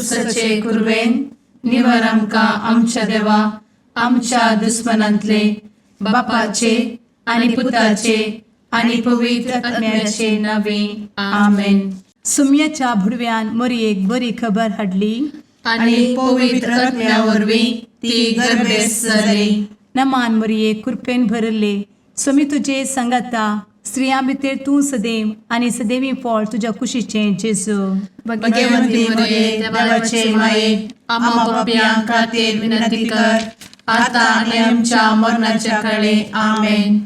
खुर्सचे कुर्वेन निवर आमकां आमच्या देवा आमच्या दुस्मनांतले बापाचे आनी पुताचे आनी पवित्र आत्म्याचे नावे आमेन. सुम्याच्या भुडव्यान मरयेक बरी खबर हाडली आनी पवित्र आत्म्या वरवीं ती गर्भेस जाली. नमान मरयेक कृपेन भरले समी तुजे संगाता स्त्रियां भितर तूं सदैव आनी सदैवी फळ तुज्या कुशीचें जेजू. भगवंती मरिये देवाचे माये आम्हा पाप्यां खातीर विनंती कर आता आनी आमच्या मरणाच्या काळी आमेन.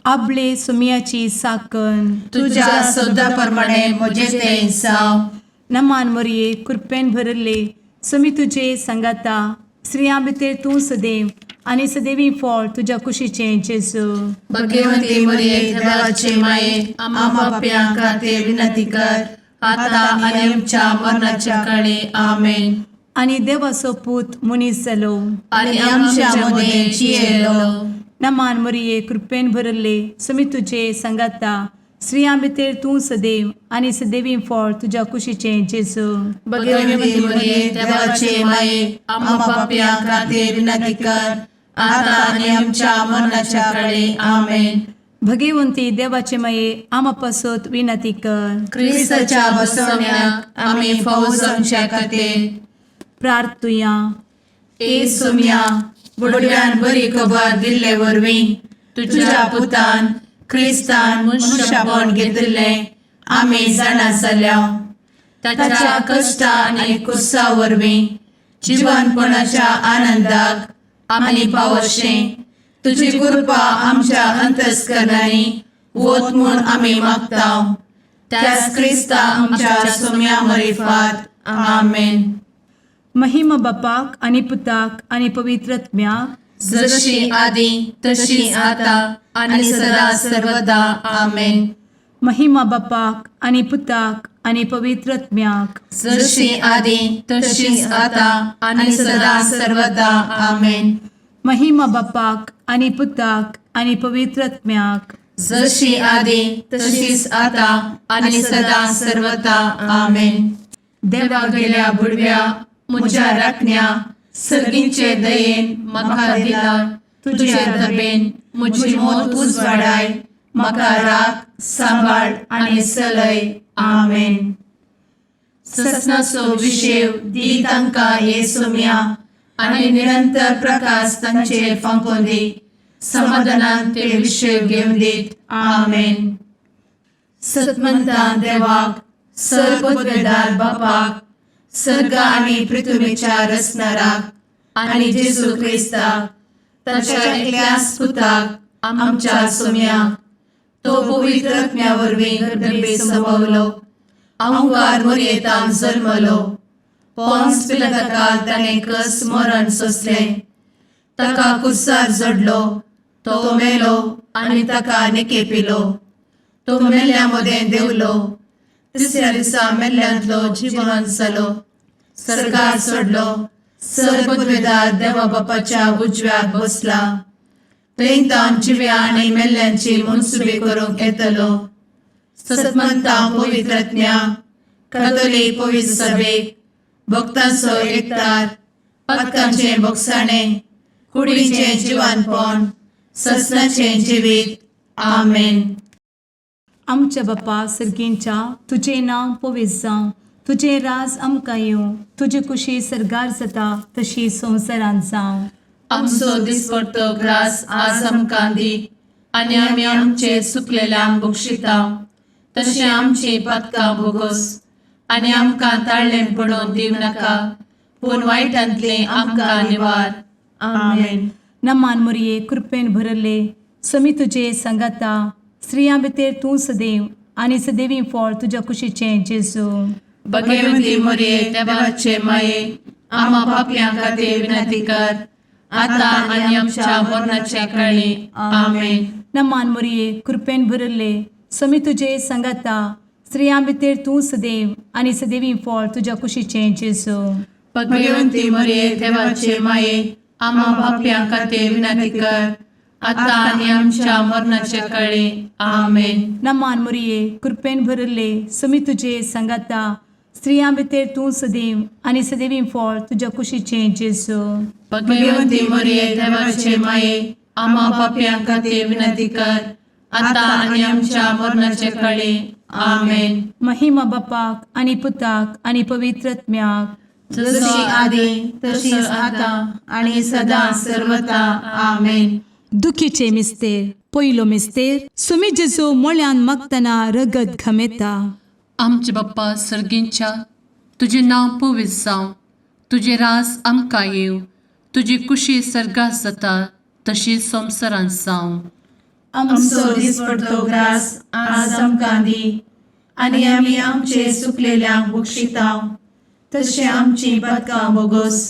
आपले सुम्याची साकन तुझ्या सोदा प्रमाणे म्हजे तें जावं. नमान मरये कृपेन भरले समी तुजे संगाता स्त्रियां भितर तूं सदैव आनी सदैवी फळ तुज्या कुशीचें जेजू. भगवंती मरिये देवाचे माये आम्हा पाप्यां खातीर विनंती कर आता आनी आमच्या मरणाच्या काळी आमेन. आनी देवाचो पूत मनीस जालो आनी आमच्या मदें जियेलो. नमान मरये कृपेन भरले समी तुजे संगाता स्त्रियां भितर तूं सदैव आनी सदैवी फळ तुज्या कुशीचें जेजू. भगवंती मरिये देवाचे माये आम्हा पाप्यां खातीर विनंती कर आता आनी आमच्या मरणाच्या काळी आमेन. भगवंती देवाचे माये आमा पासत विनंती कर. क्रिस्ताच्या बसवण्याक आमी फावो जावचे खातीर प्रार्थुया. ए सुम्या बुडव्यान बरी खबर दिल्ले वरवीं तुज्या पुतान क्रिस्तान मनशापण घेतिल्ले आमी जाणा जाल्या. ताच्या कश्टा आनी कुर्सा वरवीं जिवनपणाच्या आनंदाक आमी पावशें तुजी कृपा आमच्या अंतस्करणांनी वोत म्हूण आमी मागतां. त्याच क्रिस्ता आमच्या सुम्या मरिफात आमेन. महिमा बापाक आनी पुताक आनी पवित्र आत्म्याक जशी आदी तशी आता आनी सदा सर्वदा आमेन. महिमा बापाक आनी पुताक आनी पवित्र आत्म्याक जशी आदी तशीच आता आनी सदा सर्वदा आमेन. महिमा बापाक आनी पुताक आनी पवित्र आत्म्याक जशी आदी तशीच आता आनी सदा सर्वदा आमेन. देवा गेल्या बुडव्या म्हज्या राखण्या सर्गींचे दयेन म्हाका दिला तुजे धबेन म्हजी मोत उजवाडाय म्हाका राख सांबाळ आनी चलय आमेन. ससनाचो विशेव दी तांकां हे सुम्या आनी निरंतर प्रकाश तांचेर फांकून दी. समाधानान ते विशेव घेवन दीत आमेन. सतमंता देवाक सर्वपदवेदार बापाक सर्ग आनी पृथ्वीच्या रचणाराक आनी जेजू क्रिस्ताक ताच्या एकल्याच पुताक आमच्या सुम्याक तो पवित्र आत्म्या वरवीं गर्भे संभवलो. अंगार मरयेंत जल्मलो. पोंस पिलाताकाल ताणें कस मरण सोंसलें. ताका कुर्सार जडलो. तो मेलो आनी ताका निकेपिलो. तो मेल्ल्या मदें देंवलो. तिसऱ्या दिसा मेल्ल्यांतलो जिवंत जालो. सर्गार चडलो. सर्वपदवेदार देवा बापाच्या उजव्याक बसला. थंयतान जिव्या आनी मेल्ल्यांची मनसुबी करूंक येतलो. सतमंतां पवित्र आत्म्या कातोलीक पवित्र सभेक भक्तांचो एकठार पातकांचें भोगसाणें कुडीचें जिवनपण ससनाचें जिवीत आमेन. आमच्या बापा सर्गींच्या तुजें नांव पवित्र जावं. तुजें राज आमकां येवं. तुजी कुशी सर्गार जाता तशी संवसारांत जावं. आमचो दिसपडटो ग्रास आज आमकां दी आनी आमी आमचे चुकलेल्यांक बक्षिता तशें आमची पातकां भोगोस आनी आमकां ताळ्ळें पडोवन दिव नाका पूण वायटांतले आमकां निवार आमेन. नमान मरये कृपेन भरले समी तुजे संगाता स्त्रियां भितर तूं सदैव आनी सदैवी फळ तुज्या कुशीचें जेजू. भगवंती मरिये देवाचे माये आम्हा पाप्यां खातीर विनंती कर आता आनी आमच्या मरणाच्या काळी आमेन. नमान मरये कृपेन भरले समी तुजे संगाता स्त्रियां भितर तूं सदैव आनी सदैवी फळ तुज्या कुशीचें जेजू. भगवंती मरिये देवाचे माये आम्हा पाप्यां खातीर विनंती कर आता आनी आमच्या मरणाच्या काळी आमेन. नमान मरये कृपेन भरले समी तुजे संगाता स्त्रियां भितर तूं सदैव आनी सदैवी फळ तुज्या कुशीचें जेजू. भगवंती मरिये देवाचे माये आम्हा पाप्यां खातीर विनंती कर आता आणि आमच्या मरणाचे काळी आमेन. महिमा बापाक आनी पुताक आनी पवित्रत्म्याक, जशी आदी तशीच आता आणि सदा सर्वदा आमेन. दुखीचे मिस्तेर. पयलो मिस्तेर. सुमी जेजू मोळ्यान मागतना रगत घामेता. आमचे बाप्पा सर्गींच्या, तुझे नाव पवित्र जावं, तुझे रास आमकां येव, तुजी कुशी सर्गात जाता तशी संवसारांत जावं. आमचो दिसपडटो ग्रास आज आमकां दी आणि आमी आमचे सुकलेल्यांक बक्षितांव, तशें आमची पातकां बोगोस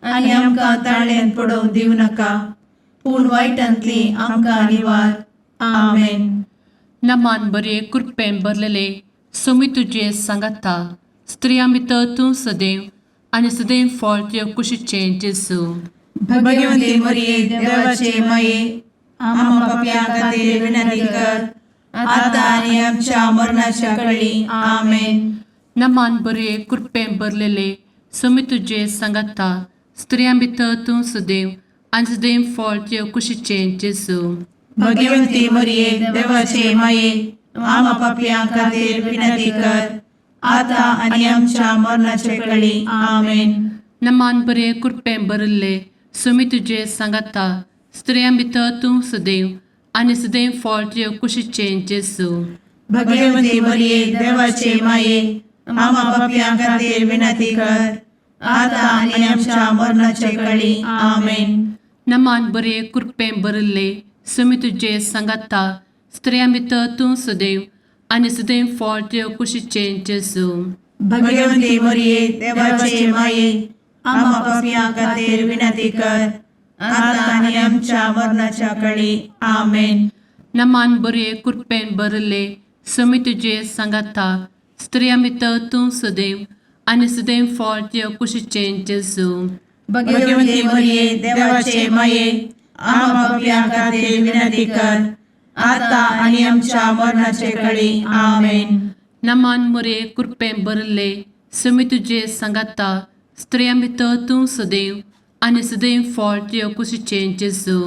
आनी आमकां ताळ्यान पडोवंक दिवं नाका, पूण वायटांतली आमकां निवार. आमेन. नमान बरे कृपेन भरलेले सोमी तुजे सांगाता, स्त्रियां भितर तूं सदैव आनी सदैव फळ तुज्या कुशीचें जेजू. भगवंती मरिये देवाचे माये आम्हा पाप्यां खातीर विनंती कर आता आणि आमच्या मरणाच्या काळी आमेन. नमान बरे कृपेन भरलेले सोमी तुजे सांगाता, स्त्रियां भितर तूं सदैव आनी सदैव फळ तुज्या कुशीचें जेजू. भगवंती मरिये देवाचे माये आम्हा पाप्यां खातीर विनंती कर आता आणि आमच्या मरणाचे काळी आमेन. नमान बरे कृपेन भरले सोमी तुजे सांगाता, स्त्रियां भितर तूं सदैव आनी सदैव फळ तुज्या कुशीचें जेजू. भगवंती मरिये देवाचे माये आम्हा पाप्यां खातीर विनंती कर आता आणि आमच्या मरणाचे काळी आमेन. नमान बरे कृपेन भरले सोमी तुजे सांगाता, स्त्रियां भितर तूं सदैव आनी सदैव फळ तुज्या कुशीचें जेजू. भगवंती मरिये देवाचे माये आम्हा पाप्यां खातीर विनंती कर आता आणि आमच्या मरणाच्या काळी आमेन. नमान बरे कृपेन भरले सोमी तुजे सांगाता, स्त्रियां भितर तूं सदैव आनी सदैव फळ तुज्या कुशीचें जेजू. भगवंती मरिये देवाचे माये आम्हा पाप्यां खातीर विनंती कर आता आणि आमच्या मरणाचे काळी आमेन. नमान बरे कृपेन भरले सोमी तुजे सांगाता, स्त्रियां भितर तूं सदैव आनी सदैव फळ तुज्या कुशीचें जेजू.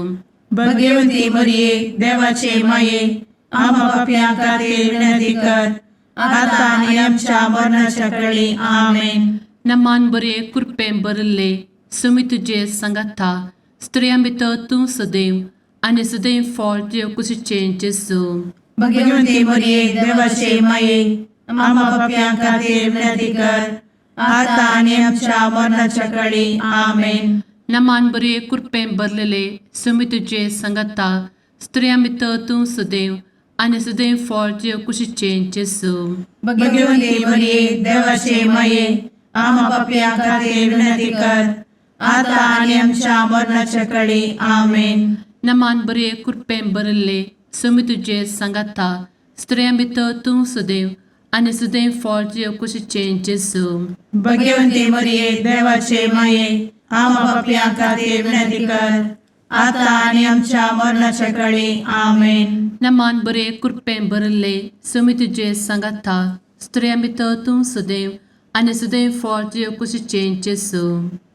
भगवंती मरिये देवाचे माये आम्हा पाप्यां खातीर विनंती कर आता आणि आमच्या मरणाच्या काळी आमेन. नमान बरे कृपेन भरले सोमी तुजे सांगाता, स्त्रियां भितर तूं सदैव आनी सदैव फळ तुज्या कुशीचें जेजू. भगवंती मरिये देवाचे माये आम्हा पाप्यां खातीर विनंती कर आता आणि आमच्या मरणाच्या काळी आमेन. नमान बरे कृपेन भरलेले सोमी तुजे सांगाता, स्त्रियां भितर तूं सदैव आनी सदैव फळ तुज्या कुशीचें जेजू. भगवंती मरिये देवाचे माये आम्हा पाप्यां खातीर विनंती कर आता आणि आमच्या मरणाच्या काळी आमेन. नमान बरे कृपेन भरले सोमी तुजे सांगाता, स्त्रियां भितर तूं सदैव आनी सदैव फळ तुज्या कुशीचें जेजू. भगवंती मरिये देवाचे माये आम्हा पाप्यां खातीर विनंती कर आता आणि आमच्या मरणाच्या काळी आमेन. नमान बरे कृपेन भरले सोमी तुजे सांगाता, स्त्रियां भितर तूं सदैव आनी सदैव फळ तुज्या कुशीचें जेजू.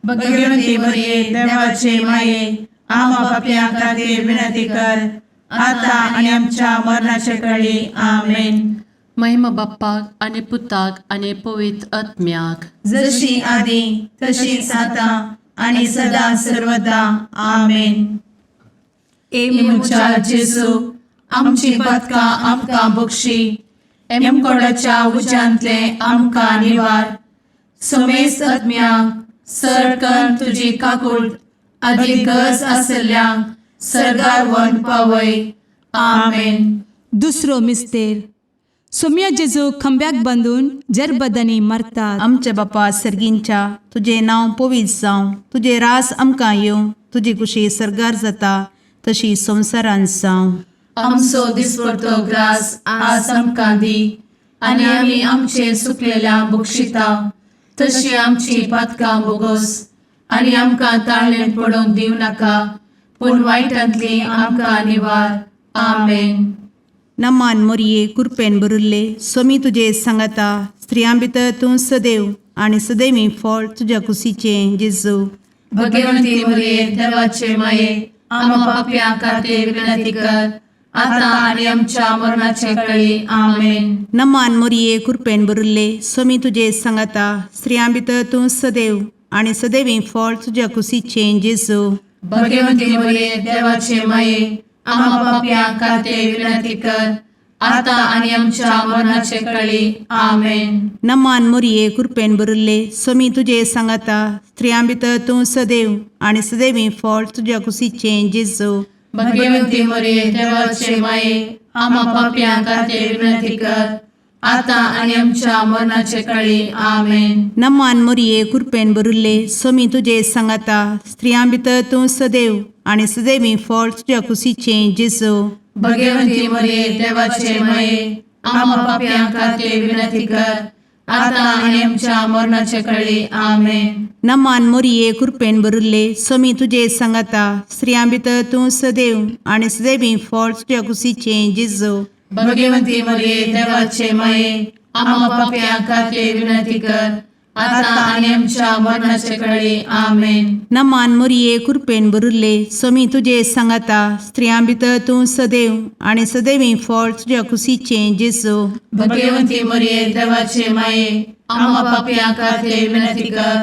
भगवंती मरिये देवाचे माये आम्हा पाप्यां खातीर विनंती कर आता आणि आमच्या मरणाच्या काळी आमेन. महिमा बाप्पाक आनी पुताक आनी पवित्र आत्म्याक, जशी आदी तशीच आता आणि सदा सर्वदा आमेन. मुचा जेजू आमची पातकां आमकां बक्षी, एमकोडाच्या उज्यांतले आमकां निवार. सोमेस आत्म्याक सडकन तुजी काकूट अधिक गरज आसल्यांक सर्गार व्हरून पावय. आमेन. दुसरो मिस्तेर. सोम्या जेजू खंब्याक बांदून जरबदांनी मारतात. आमच्या बापा सर्गींच्या, तुझे नाव पवित्र जावं, तुझे रास आमकां येवं, तुजी कुशी सर्गार जाता तशी संवसारांत जावं. आमचो दिसपडटो ग्रास आज आमकां दी आणि आमी आमचे सुकलेल्यांक बक्षितांव, तशी आमची पातकां बोगोस आणि आमकां ताळ्यान पडोवंक दिवं नाका, पूण वायटांतली आमकां निवार. आमेन. नमान मोरये कृपेन भरुल्ले, सोमी तुजे सांगाता, स्त्रियां भितर तूं सदैव आणि सदैवी फळ तुझ्या कुशीचें जेजू. भगवंती मरिये देवाचे माये आम्हा पाप्यां खातीर विनंती कर आता आणि आमच्या मरणाचे काळी आमेन. नमान मोरये कृपेन भरिल्ले स्वामी तुजे सांगाता स्त्रियां भितर तूं सदैव आणि सदैवी फळ तुझ्या कुशीचें जेजू. भगवंती मरिये देवाचे माये आम्हा पाप्यां खातीर विनंती कर आता आणि आमच्या मरणाचे काळी आमेन. नमान मोरये कृपेन भरिल्ले स्वामी तुजे सांगाता स्त्रियां भितर तूं सदैव आणि सदैवी फळ तुझ्या कुशीचें जेजू. भगवंती मरिये देवाचे माये आम्हा पाप्यां खातीर विनंती कर आता आणि आमच्या मरणाचे काळी आमेन. नमान मोरये कृपेन भरिल्ले स्वामी तुजे सांगाता स्त्रियां भितर तूं सदैव आणि सदैवी फळ तुझ्या कुशीचें जेजू. भगवंती मरिये देवाचे माये आम्हा पाप्यां खातीर विनंती कर आता आणि आमच्या मरणाचे काळी आमेन. नमान मोरये कृपेन भरिल्ले स्वामी तुजे सांगाता स्त्रियां भितर तूं सदैव आणि सदैवी फळ तुझ्या कुशीचें जेजू. भगवंती मरिये देवाचे माये आम्हा पाप्यां खातीर विनंती कर आता आणि आमच्या मरणाचे काळी आमेन. नमान मोरये कृपेन भरिल्ले स्वामी तुजे सांगाता स्त्रियां भितर तूं सदैव आणि सदैवी फळ तुझ्या कुशीचें जेजू. भगवंती मरिये देवाचे माये आम्हा पाप्यां खातीर विनंती कर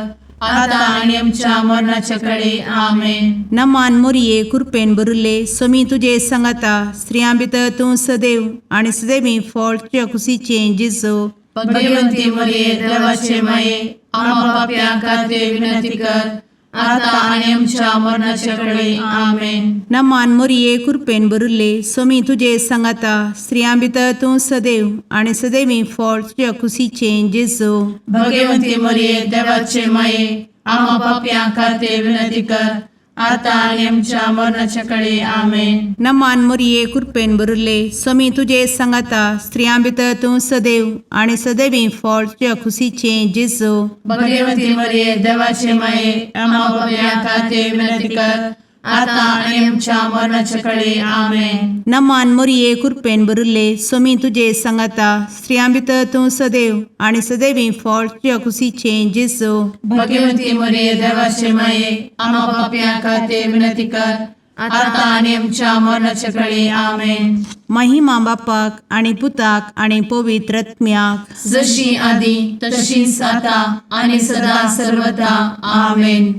आता आणि आमच्या मरणाचे काळी आमेन. नमान मोरये कृपेन भरिल्ले स्वामी तुजे सांगाता स्त्रियां भितर तूं सदैव आणि सदैवी फळ तुझ्या कुशीचें जेजू. भगवंती मरिये देवाचे माये आम्हा पाप्यां खातीर विनंती कर आता आणि आमच्या मरणाचे काळी आमेन. नमान मोरये कृपेन भरिल्ले स्वामी तुजे सांगाता स्त्रियां भितर तूं सदैव आणि सदैवी फळ तुझ्या कुशीचें जेजू. भगवंती मरिये देवाचे माये आम्हा पाप्यां खातीर विनंती कर आता आणि आमच्या मरणाच्या काळी आमेन. नमान मोरये कृपेन भरिल्ले स्वामी तुजे सांगाता स्त्रियां भितर तूं सदैव आणि सदैवी फळ तुझ्या कुशीचें जेजू. भगवंती मरिये देवाचे माये आम्हा पाप्यां खातीर विनंती कर आता आणि आमच्या मरणाच्या काळी आमेन. नमान मोरये कृपेन भरिल्ले स्वामी तुजे सांगाता स्त्रियां भितर तूं सदैव आणि सदैवी फळ तुझ्या कुशीचें जेजू. भगवंती मरिये देवाचे माये आम्हा पाप्यां खातीर विनंती कर आता आणि आमच्या मरणाच्या काळी आमेन. महिमा बापाक आणि पुताक आणि पवित्र आत्म्याक जशी आधी तशीच आता आणि सदा सर्वदा आमेन.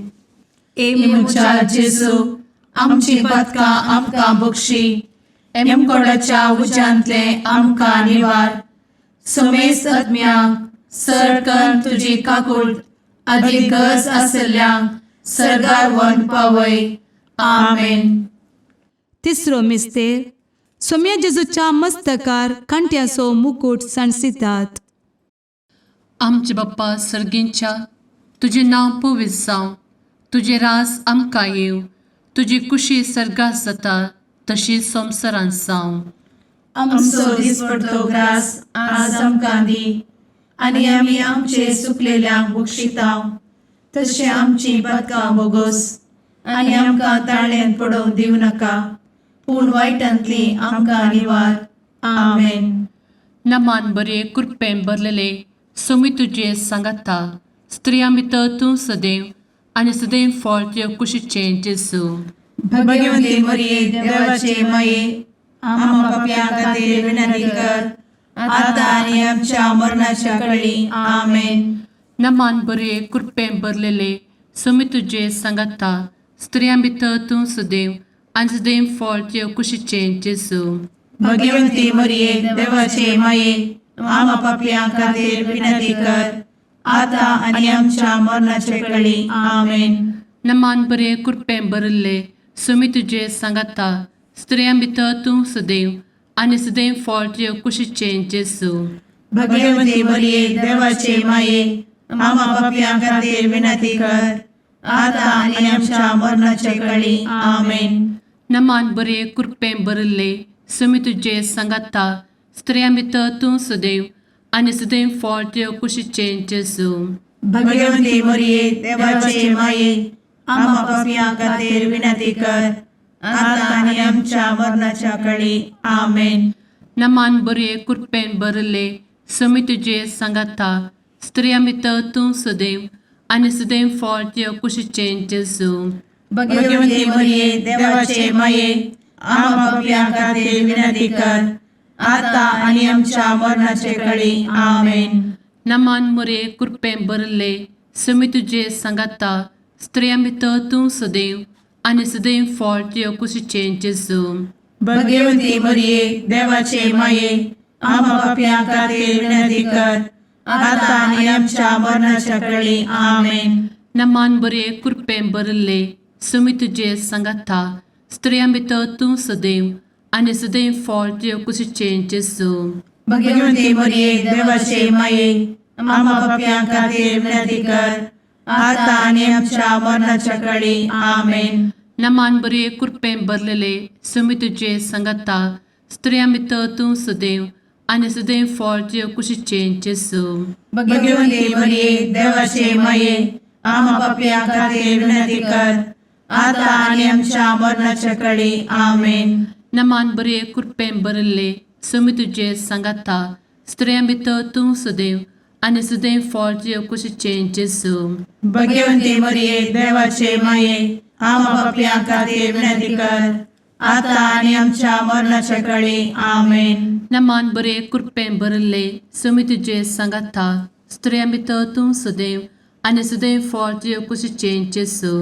एमुच्या जेजू आमची पदकां आमकां बक्षी एमकोडाच्या उज्यांतले आमकां निवार. समेस्त आत्म्यांक सरकन तुजी काकूट अधिक गरज आसल्ल्यांक सरगार वन पावय. आमेन. तिसरो मिस्तेर सोम्या जेजूच्या मस्तकार कांट्याचो मुकुट सणसितात. आमचे बाप्पा सर्गींच्या तुझे नांव पवित्र जावं, तुझे राज आमकां येव, तुजी कुशी सर्गात जाता तशी संवसारांत जावं. आमचो दिसपडटो ग्रास आज आमकां दी आनी आमी आमचे सुकलेल्यांक बक्षितांव. तशें आमची पदकां बोगोस आनी आमकां ताळ्यान पडोवंक दिवं नाका पूण वायटांतली आमकां निवार. आमेन. नमान बरे कृपेन भरलेले सोमी तुजे सांगाता स्त्रियां भितर तूं सदैव आनी सदैव फळ तुज्या कुशीचें जेजू. भगवंती मरिये देवाचे माये आम्हा पाप्यां खातीर विनंती कर आता आनी आमच्या मरणाच्या काळी. आमेन. नमान बरे कृपेन भरलेले सोमी तुजे सांगाता स्त्रियां भितर तूं सदैव आनी सदैव फळ तुज्या कुशीचें जेजू. भगवंती मरिये देवाचे माये आम्हा पाप्यां खातीर विनंती कर आता आनी आमच्या मरणाचे काळी. आमेन. नमान बरे कृपेन भरले सोमी तुजे सांगाता स्त्रियां भितर तूं सदैव आनी सदैव फळ तुज्या कुशीचें जेजू. भगवंती मरिये देवाचे माये आम्हा पाप्यां खातीर विनंती कर आता आनी आमच्या मरणाचे काळी. आमेन. नमान बरे कृपेन भरले सोमी तुजे सांगाता स्त्रियां भितर तूं सदैव आनी सदैव फळ तुज्या कुशीचें जेजू. भगवंती मरिये देवाचे माये आम्हा पाप्यां खातीर विनंती कर आता आनी आमच्या मरणाच्या काळी. आमेन. नमान बरे कृपेन भरले समी तुझे सांगाता स्त्रियां भितर तूं सदैव आनी सदैव फळ तुझ्या कुशीचें जेजू. भगवंती मरिये देवाचे माये आम्हा पापियां खातीर विनंती कर आता आणि आमच्या मरणाचे काळी आमेन. नमान मोरे कृपें भरले समी तुझे सांगाता स्त्रियां भितर तूं सदैव आनी सदैव फळ तुझ्या कुशीचें जेजू. भगवंती मरिये देवाचे माये आम्हा पापियां खातीर विनंती कर आता आणि आमच्या मरणाच्या काळी आमेन. नमान बरे कृपें भरले समी तुझे सांगाता स्त्रियां भितर तूं सदैव आनी सदैव फळ तुझ्या कुशीचें जेजू. भगवंती मरिये देवाचे माये आम्हा पापियां खातीर विनंती कर आता आणि आमच्या मरणाच्या काळी आमेन. नमान बरे कृपें भरलेले समी तुझे सांगाता स्त्रियां भितर तूं सदैव आनी सदैव फळ तुझ्या कुशीचें जेजू. भगवंती मरिये देवाचे माये आम्हा पापियां खातीर विनंती कर आता आणि आमच्या मरणाच्या काळी आमेन. नमान बरे कृपें भरले समी तुझे सांगाता स्त्रियां भितर तूं सदैव आनी सदैव फळ तुझ्या कुशीचें जेजू. भगवंती मरिये देवाचे माये आम्हा पापियां खातीर विनंती कर आता आणि आमच्या मरणाच्या काळी आमेन. नमान बरे कृपें भरले समी तुझे सांगाता स्त्रियां भितर तूं सदैव आनी सदैव फळ तुझ्या कुशीचें जेजू.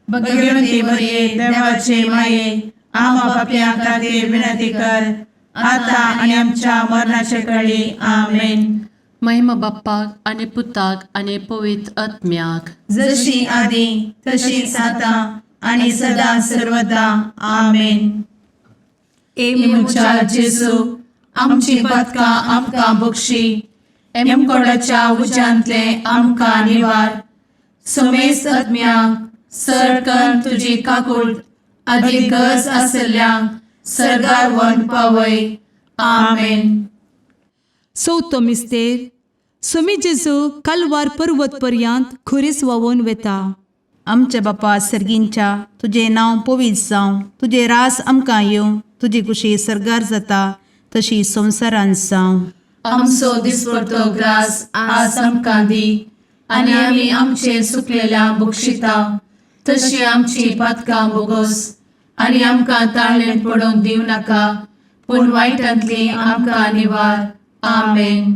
भगवंती मरिये देवाचे माये आम्हा पापियां खातीर विनंती कर आता आणि आमच्या मरणाच्या काळी आमेन. महिमा बाप्पाक आनी पुताक आनी पवित्र आत्म्याक जशी आदी तशीच आता आणि सदा सर्वदा आमेन. मुचा जेजू आमची पदकां आमकां बक्षी एमकोडाच्या उज्यांतले आमकां निवार. समेस्त आत्म्यांक सरकन तुजी काकूळ अधिक गरज आसल्ल्यांक सरगार वन पावय. आमेन. चवथो मिस्तेर समी जेजू कालवार पर्वत पर्यंत खुरीस व्हांवून वेता. आमच्या बापा सर्गींच्या तुझे नांव पवित्र जावं, तुझे रास आमकां येवं, तुजी कुशी सरगार जाता तशी संवसारांत जावं. आमचो दिसपडटो ग्रास आज आमकां दी आनी आमी आमचे चुकलेल्यांक बक्षिता तशी आमची पातकां बोगोस आनी आमकां ताळ्ळें पडोवंक दिव नाका पूण वायटांतली आमकां निवार. आमेन.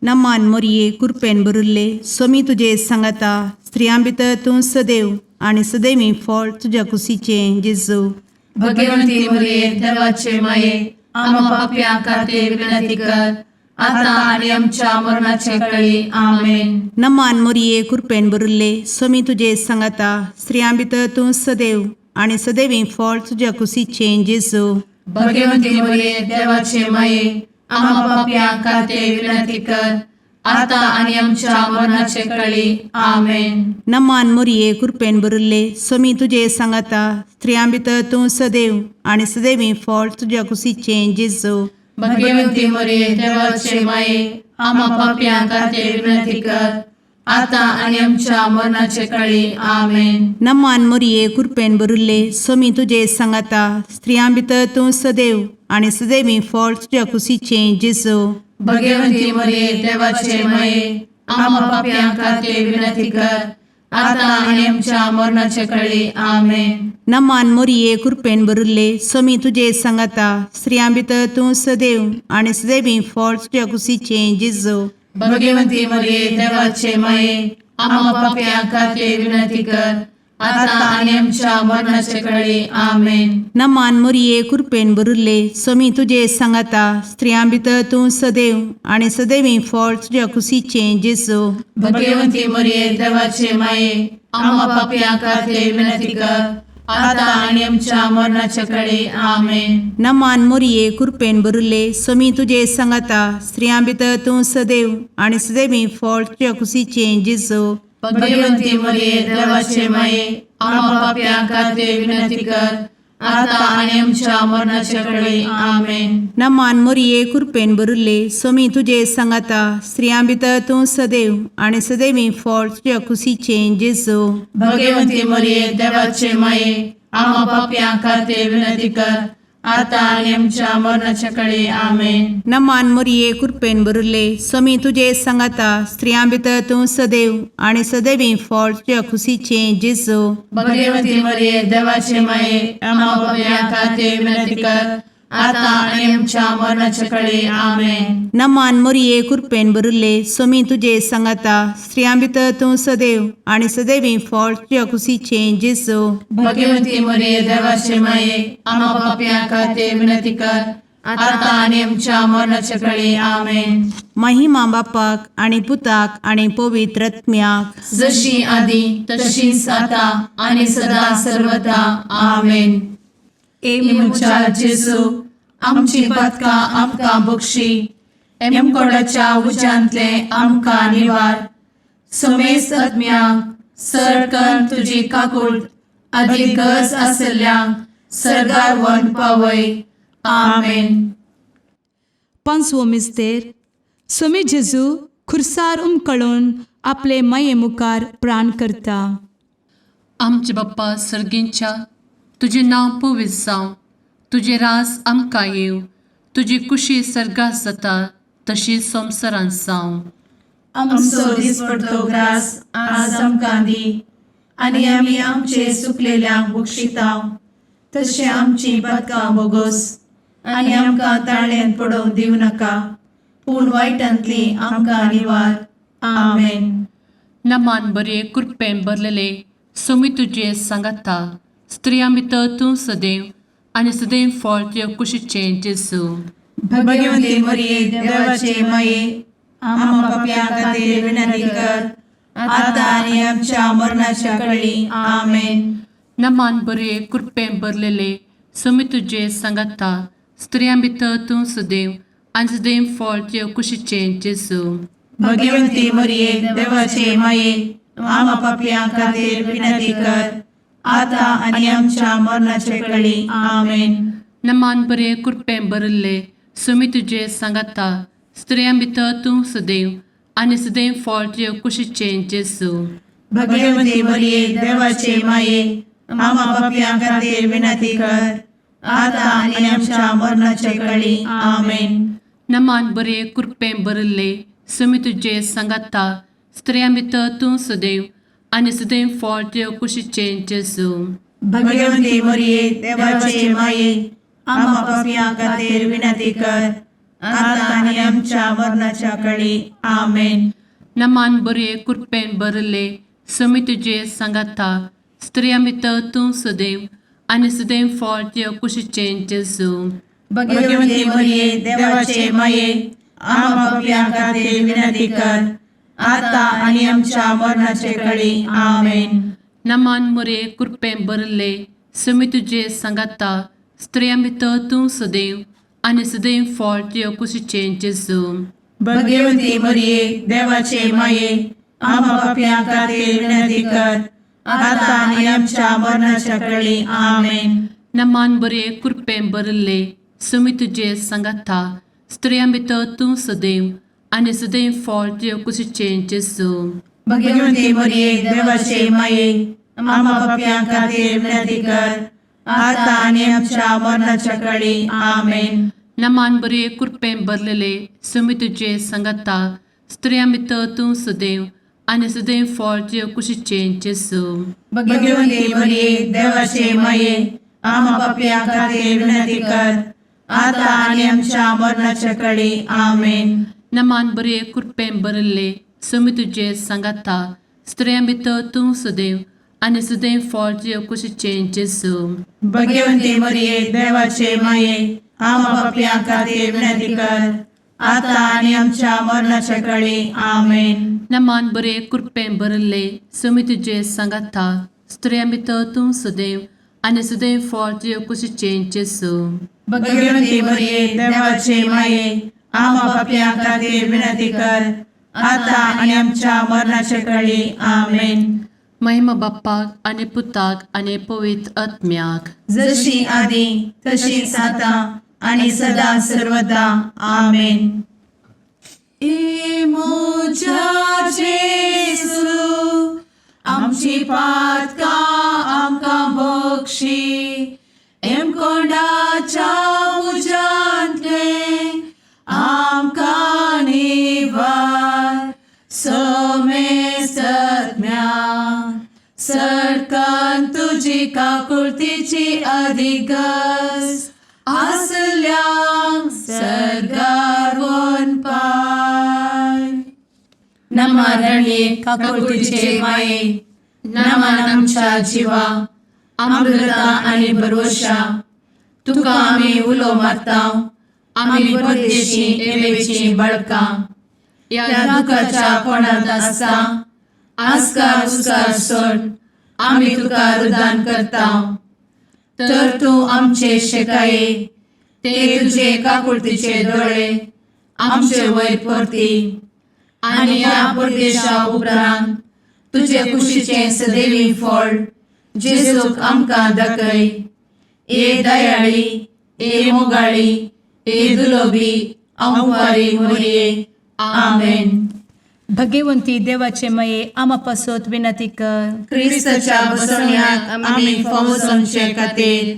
नमान मोरये कृपेन भरिल्ले समी तुजे सांगाता स्त्रियां भितर तूं सदैव आनी सदैवी फळ तुज्या कुशीचें जेजू. भगवंती मरिये देवाचे माये आम्हा पापियां खातीर विनंती कर आता आणि आमच्या मरणाचे काळी आमेन. नमान मोरये कृपेन भरिल्ले समी तुजे सांगाता स्त्रियां भितर तूं सदैव आनी सदैवी फळ तुज्या कुशीचें जेजू. भगवंती मरिये देवाचे माये आम्हा पापियां खातीर विनंती कर आता आणि आमच्या मरणाचे काळी आमेन. नमान मोरये कृपेन भरिल्ले समी तुजे सांगाता स्त्रियां भितर तूं सदैव आनी सदैवी फळ तुज्या कुशीचें जेजू. भगवंती मरिये देवाचे माये आम्हा पापियां खातीर विनंती कर आता आणि आमच्या मरणाचे काळी आमेन. नमान मोरये कृपेन भरिल्ले समी तुजे सांगाता स्त्रियां भितर तूं सदैव आनी सदैवी फळ तुज्या कुशीचें जेजू. भगवंती मरिये देवाचे माये आम्हा पापियां खातीर विनंती कर आता आणि आमच्या मरणाचे काळी आमेन. नमान मोरये कृपेन भरिल्ले समी तुजे सांगाता स्त्रियां भितर तूं सदैव आनी सदैवी फळ तुज्या कुशीचें जेजू. भगवंती मरिये देवाचे माये आम्हा पापियां खातीर विनंती कर आता आणि आमच्या मरणाचे काळी आमेन. नमान मोरये कृपेन भरिल्ले समी तुजे सांगाता स्त्रियां भितर तूं सदैव आनी सदैवी फळ तुज्या कुशीचें जेजू. भगवंती मरिये देवाचे माये आम्हा पापियां खातीर विनंती कर आता आणि आमच्या मरणाच्या काळी आमेन. नमान मोरये कृपेन भरिल्ले समी तुजे सांगाता स्त्रियां भितर तूं सदैव आनी सदैवी फळ तुज्या कुशीचें जेजू. भगवंती मरिये देवाचे माये आम्हा पापियां खातीर विनंती कर आता आणि आमच्या मरणाच्या काळी आमेन. नमान मोरये कृपेन भरिल्ले समी तुजे सांगाता स्त्रियां भितर तूं सदैव आनी सदैवी फळ तुज्या कुशीचें जेजू. भगवंती मरिये देवाचे माये आम्हा पापियां खातीर विनंती कर आता आणि आमच्या मरणाच्या काळी आमेन. नमान मोरये कृपेन बरुले स्वामी तुझे सांगाता स्त्रियां भितर तूं सदैव आणि सदैवी फळ तुझ्या खुशीचे जेजू. भगवती मरिये देवाचे माये आम्हा पाप्यां खातीर विनंती कर, आता आणि आमच्या मरणाच्या काळी आमेन. नमान मोरये कृपेन बरुले स्वामी तुझे सांगाता स्त्रियां भितर तूं सदैव आणि सदैवी फळ तुझ्या खुशीचे जेजू. भगवती मरिये देवाचे माये आम्हा पाप्यां खातीर विनंती कर, आता आणि आमच्या मरणाच्या काळी आमेन. महिमा बापाक आणि पुताक आणि पवित्र आत्म्याक, जशी आधी तशीच आता आणि सदा सर्वदा आमेन. मुचा जेजू आमची पदकां आमकां बक्षी, कोणाच्या उज्यांतले आमकां निवार. समेस्त आत्म्यांक सरकन तुजी काकूट अधिक गरज आसल्ल्यांक सरगार वन पावय. आमेन. पांचवो मिस्तेर स्वामी जेजू खुर्सार उमकळून आपले माये मुखार प्राण करता. आमचे बाप्पा सर्गींच्या तुझे नांव पवित्र जावं, तुझे रास आमकां येव, तुजी कुशी सर्गास जाता तशी संवसारांत जावं. आमचो दिसपडटो ग्रास आज आमकां दी, आनी आमी आमचे चुकलेल्यांक बक्षितांव. तशें आमची पदकां बोगोस आनी आमकां ताळ्यान पडोवंक दिवं नाका, पूण वायटांतली आमकां निवार. आमेन. नमान बरे कृपेन भरलेले स्वामी तुझे सांगाता स्त्रियां भितर तूं सदैव आणि सदैव फळ तुझ्या कुशीचे जेजू. भगवती मरिये देवाचे माये आम्हा पाप्यां खातीर विनंती कर, आता आनी आमच्या मरणाच्या काळी आमेन. नमान बरे कृपेन भरलेले स्वामी तुझे सांगाता स्त्रियां भितर तूं सदैव आणि सदैव फळ तुझ्या कुशीचे जेजू. भगवती मरिये देवाचे माये आम्हा पाप्यां खातीर विनंती कर, आता आनी आमच्या मरणाच्या काळी आमेन. नमान बरे कृपेन भरले स्वामी तुझे सांगाता स्त्रियां भितर तूं सदैव आणि सदैव फळ तुझ्या कुशीचे जेजू. भगवती मरिये देवाचे माये आम्हा पाप्यां खातीर विनंती कर, आता आनी आमच्या मरणाच्या काळी आमेन. नमान बरे कृपेन भरले स्वामी तुझे सांगाता स्त्रियां भितर तूं सदैव आणि सदैव फळ तुझ्या कुशीचे जेजू. भगवती मरिये देवाचे माये आम्हा पाप्यां खातीर विनंती कर, आता आनी आमच्या मरणाच्या काळी आमेन. नमान बरे कृपेन भरले स्वामी तुझे सांगाता स्त्रियां भितर तूं सदैव आणि सदैव फळ तुझ्या कुशीचे जेजू. भगवती मरिये देवाचे माये आम्हा पाप्यां खातीर विनंती कर, आता आनी आमच्या मरणाच्या काळी आमेन. नमान बरे कृपेन भरले स्वामी तुझे सांगाता स्त्रियां भितर तूं सदैव आणि सदैव फळ तुझ्या कुशीचे जेजू. भगवती मरिये देवाचे माये आम्हा पाप्यां खातीर विनंती कर, आता आनी आमच्या मरणाच्या काळी आमेन. नमान बरे कृपेन भरले स्वामी तुझे सांगाता स्त्रियां भितर तूं सदैव आणि सदैव फळ तुझ्या कुशीचे जेजू. भगवती मरिये देवाचे माये आम्हा पाप्यां खातीर विनंती कर, आता आनी आमच्या मरणाच्या काळी आमेन. नमान बरे कृपेन भरलेले स्वामी तुझे सांगाता स्त्रियां भितर तूं सदैव आणि सदैव फळ तुझ्या कुशीचे जेजू. भगवती मरिये देवाचे माये आम्हा पाप्यां खातीर विनंती कर, आता आनी आमच्या मरणाच्या काळी आमेन. नमान बरे कृपेन भरले स्वामी तुझे सांगाता स्त्रियां भितर तूं सदैव आणि सदैव फळ तुझ्या कुशीचे जेजू. भगवती मरिये देवाचे माये आम्हा पाप्यां खातीर विनंती कर, आता आनी आमच्या मरणाच्या काळी आमेन. नमान बरे कृपेन भरले स्वामी तुझे सांगाता स्त्रियां भितर तूं सदैव आणि सदैव फळ तुझ्या कुशीचे जेजू. भगवती मरिये देवाचे माये आम्हा पाप्यां खातीर विनंती कर, आता आनी आमच्या मरणाच्या काळी आमेन. महिमा बाप्पाक आणि पुताक आणि पवित्र आत्म्याक, जशी आधी तशीच आता आणि सदा सर्वदा आमेन. मोजा जेजू आमची पातकां आमकां बक्षी, कोणाच्या काकुळतीची अधिगस आसल्या सरगार वन पाय. नमारणे काकुळतीचे माये नमान आमच्या जिवा अमृता आणि भरवशा तुका आम्ही उलो मारताव. आम्ही परदेशी एवेची बळका या दुखाच्या कोणात आसता आस्कार उस्कार सोड आम्ही तुका रुदान करताव. तर तू आमचे शेकाये ते तुझे काकुळतीचे डोळे आमचे वयर परती आणि या परदेशा उपरांत तुझे कुशीचे सदैवी फळ जेजूक आमकां दाखय. ए दयाळी ए मोगाळी ए दुलोबी अंवारी मोरये. आमेन. भगवंती देवाचे मये आम्हा पासोत विनंती कर. क्रिस्ताच्या बसवण्यात आम्ही फावोसोनचे खातीर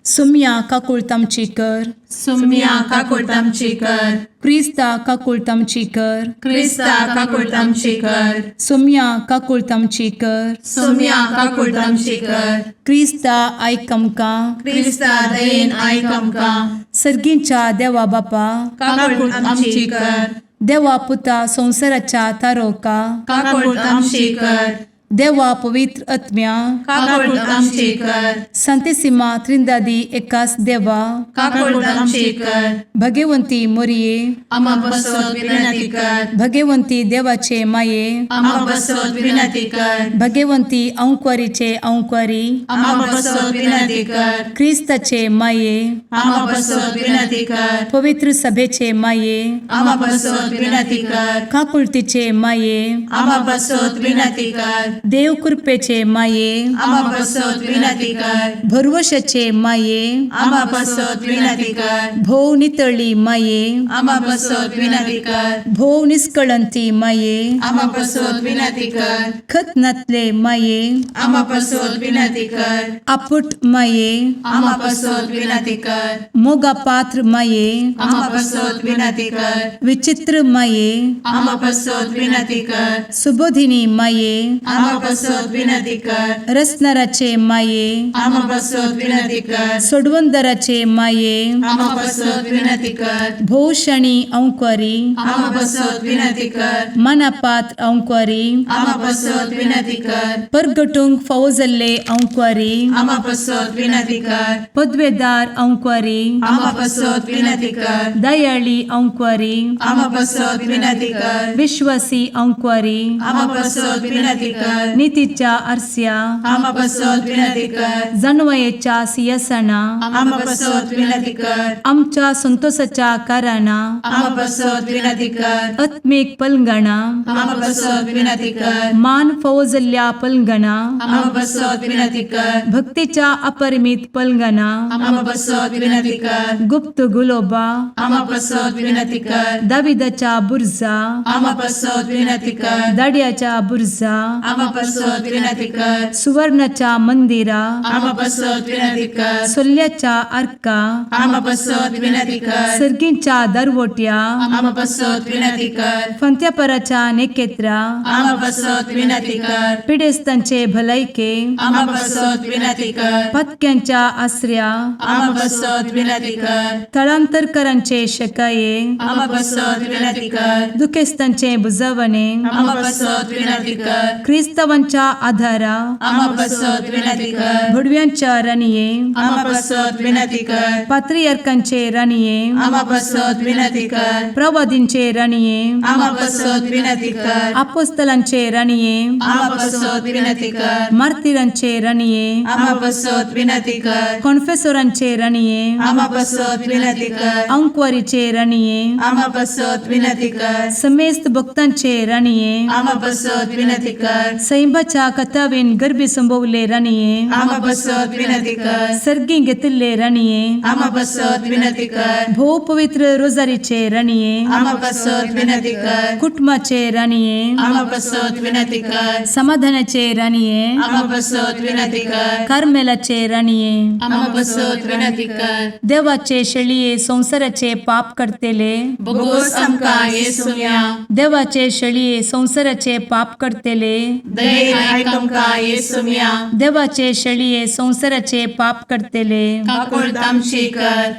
सुम्या काकुळतामची कर. सुम्या काकुळतामची कर. क्रिस्ता काकुळतामची कर. क्रिस्ता काकुळतामची कर. सुम्या काकुळतामची कर. सुम्या काकुळतामची कर. क्रिस्ता आयकमका. क्रिस्ता दयेन आयक आमकां. सर्गींच्या देवा बापा काकुळतामची कर. देवा पुता संसाराच्या तारोका. काकुळतामची कर. देवा पवित्र आत्म्या काकुळतामची कर. संतेसिमा त्रिंदादी एकाच देवा काकुळतामची कर. भगवंती मोरिये आम्हा बसवत विनंती कर. भगवंती देवाचे माये आम्हा बसवत विनंती कर. भगवंती अंक्वारीचे अंक्वारी आम्हा बसवत विनंती कर. ख्रिस्ताचे माये आम्हा बसवत विनंती कर. पवित्र सभेचे माये आम्हा बसवत विनंती कर. काकुळतीचे माये आम्हा बसवत विनंती कर. देव कृपेचे माये आम्हा बसवत विनंती कर. भरवशाचे माये आम्हा बसवत विनंती कर. भोव नितळी माये आम्हा बसवत विनंती कर. भोव निष्कळंती माये आम्हा बसवत विनंती कर. खत नातले माये आम्हा बसवत विनंती कर. आपुट माये आम्हा बसवत विनंती कर. मोगा पात्र माये आम्हा बसवत विनंती कर. विचित्र माये आम्हा बसवत विनंती कर. सुबोधिनी माये आम्हा बसवत विनंती कर. रसनाराचे माये आम्हा बसवत विनंती कर. सोडवंदराचे माये आम्हा बसवत विनंती कर. भोषणी अंक्वारी आम्हा बसवत विनंती कर. मनापात्र अंक्वारी आम्हा बसवत विनंती कर. परगटुंग फौजल्ले अंक्वारी आम्हा बसवत विनंती कर. पदवेदार अंक्वारी आम्हा बसवत विनंती कर. दयाळी अंक्वारी आम्हा बसवत विनंती कर. विश्वासी अंक्वारी आम्हा बसवत विनंती कर. नीतीच्या आरस्या आम्हा बसवत विनंती कर. जनवयेच्या सिंहासना आम्हा बसवत विनंती कर. आमच्या संतोषाच्या कारणा आम्हा बसवत विनंती कर. आत्मिक पलंगणा आम्हा बसवत विनंती कर. मान फौजल्या पलंगणा आम्हा बसवत विनंती कर. भक्तीच्या अपरिमित पलंगणा आम्हा बसवत विनंती कर. गुप्त गुलोबा आम्हा बसवत विनंती कर. दाविदाच्या बुरजा आम्हा बसवत विनंती कर. दाडियाच्या बुरजा आम्हा बसवत विनंती कर. सुवर्णाच्या मंदिरा आम्हा बसवत विनंती कर. सोल्याच्या अर्का आम्हा बसवत विनंती कर. सर्गींच्या दरवोट्या आम्हा बसवत विनंती कर. फंत्यापराच्या नेकेत्रा आम्हा बसवत विनंती कर. पिडेस्तांचे भलायके आम्हा बसवत विनंती कर. पथक्यांच्या आश्रया आम्हा बसवत विनंती कर. स्थळांतरकरांचे शकाये आम्हा बसवत विनंती कर. दुखेस्तांचे बुजावणे आम्हा बसवत विनंती कर. ख्रिस्तवांच्या आधारा आम्हा बसवत विनंती कर. भुडव्यांच्या राणीये आम्हा बसवत विनंती कर. पात्रियार्कांचे राणीये आम्हा बसवत विनंती कर. प्रवादींचे राणीये आम्हा बसवत विनंती कर. अपोस्तलांचे राणीये आम्हा बसवत विनंती कर. मार्तिरांचे राणीये आम्हा बसवत विनंती कर. कॉन्फेसोरांचे राणीये आम्हा बसवत विनंती कर. अंक्वारीचे राणीये आम्हा बसवत विनंती कर. समेस्त भक्तांचे राणीये आम्हा बसवत विनंती कर. सैंबाच्या कथावेन गर्भी संभवले राणीये आम्हा बसवत विनंती कर. सर्गी घेतले राणीये आम्हा बसवत विनंती कर. भो पवित्र रोजारीचे राणीये आम्हा बसवत विनंती कर. कुटुंबाचे राणीये आम्हा बसवत विनंती कर. समाधानाचे राणीये आम्हा बसवत विनंती कर. कार्मेलाचे राणीये आम्हा बसवत विनंती कर. देवाचे शळीये संसाराचे पाप करतेले बोगोस आमकां येसुया. देवाचे शळीये संसाराचे पाप करतेले दयेन आयक आमकां येसू मिया देवाचे शेळये संवसाराचे पाप करतेले काकूळ तामशी कर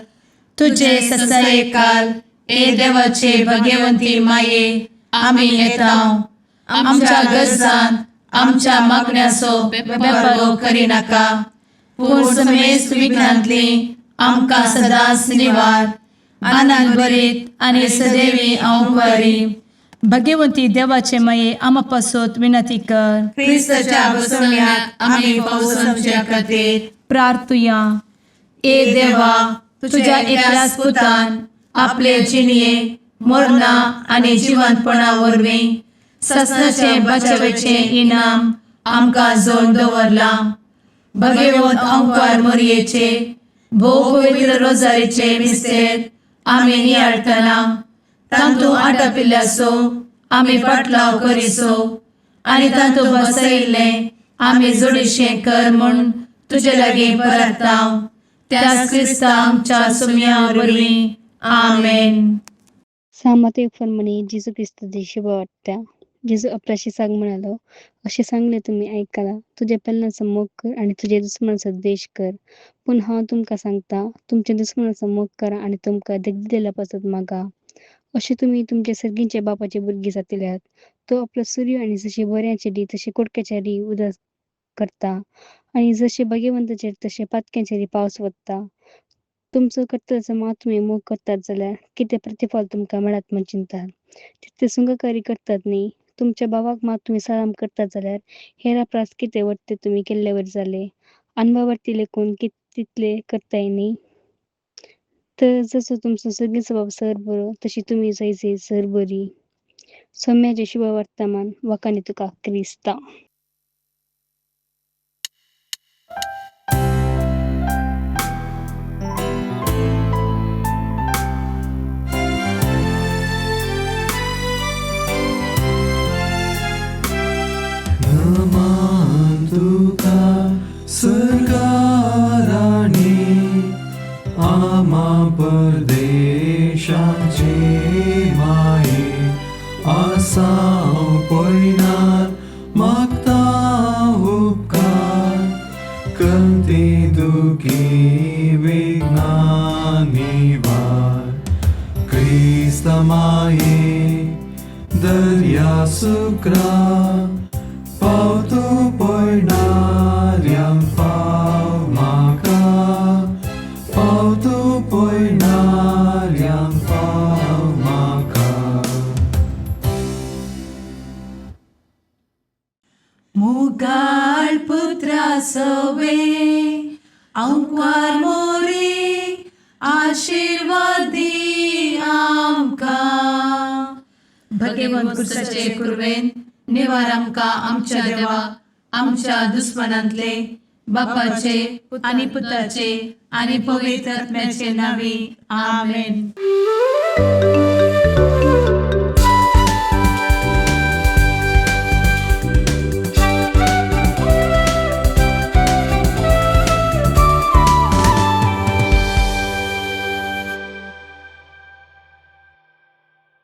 तुझे ससाये काल ए देवाचे भाग्यवंती माये आमी येताव आमच्या गरजान आमच्या मागण्याचो बेपागो करी नाका पूण समेस्त विघ्नांतली आमकां सदांच निवार आनंद बरीत आनी सदैवी औंकवारी भाग्यवंती देवाचे माये आमा पासत विनंती कर क्रिस्ताच्या बसवण्याक आमी पावसाच्या खातीर प्रार्थुया ए देवा तुझ्या एकल्याच पुतान आपले जिणये मरणा आनी जिवंतपणा वरवीं सस्नाचे बचावेचे इनाम आमकां जोड दवरला भगवंत औंकवार मरयेचे भोव पवित्र रोजारीचे मिस्तेर आमी नियाळटना तांतू आटापिल्ल्याचो आमी पाटलाव करिसो आनी तांतू बसयिल्ले आमी जोडिशें कर म्हूण तुजे लागीं परतांव त्याच क्रिस्ता आमच्या सुम्या वरवीं आमेन. सामात एक फरमाने जेजू ख्रिस्त देशी वाटत्या जेजू आपल्याशी सांग म्हणालो असे सांगले तुम्ही ऐकाला तुझ्या पेलनाचा मोग कर आणि तुझ्या दुस्मनाचा देश कर पूण हांव तुमकां सांगता तुमच्या दुस्मनाचा मोग करा आणि तुमकां दिलेल्या पासत मागा अशें तुमी तुमच्या सर्गींच्या बापाचे भुरगीं जातल्यात तो आपलो सूर्य आणि जशे बऱ्याचे दी तशे कोडक्याच्या दी उदक करता आणि जशे भाग्यवंताचेर तशे पातक्यांचेर दी पावस वत्ता तुमचो कर्तव्याचो मात तुमी मोग करतात जाल्यार कितें प्रतिफल तुमकां मेळत म्हण चिंतात तितले सुंगकारी करतात न्ही तुमच्या भावाक मात तुमी सलाम करतात जाल्यार हेर अपराध कितें वर्ते तुमी केल्ले वर जाले अनबावरती लेखून तितले करताय न्ही तर जसो तुमचो सगळीचो बाब सर बरो तशी तुमी जायचे सर बरी सौम्याचे शुभ वर्तमान वाकानी तुका क्रिस्ता. नमन तुका स्वर्गाराणी आमा परदेशाचे माये आसां पयणार मागता उपकार कंती दुखी विघ्नांनी वार क्रिस्त माये दर्या सुक्रा पावतू पयणाऱ्यांक पाव म्हाका पावतू पयणाऱ्यांक पाव म्हाका मुगाळ पुत्रा सवे औंकवार मोरी आशीर्वाद दी आमकां भगवंत क्रिस्ताचे कुरवेन निवार आमकां आमच्या देवा आमच्या दुस्मनांतले बापाचे आनी पुताचे आनी पवित्र आत्म्याचे नावी आमेन.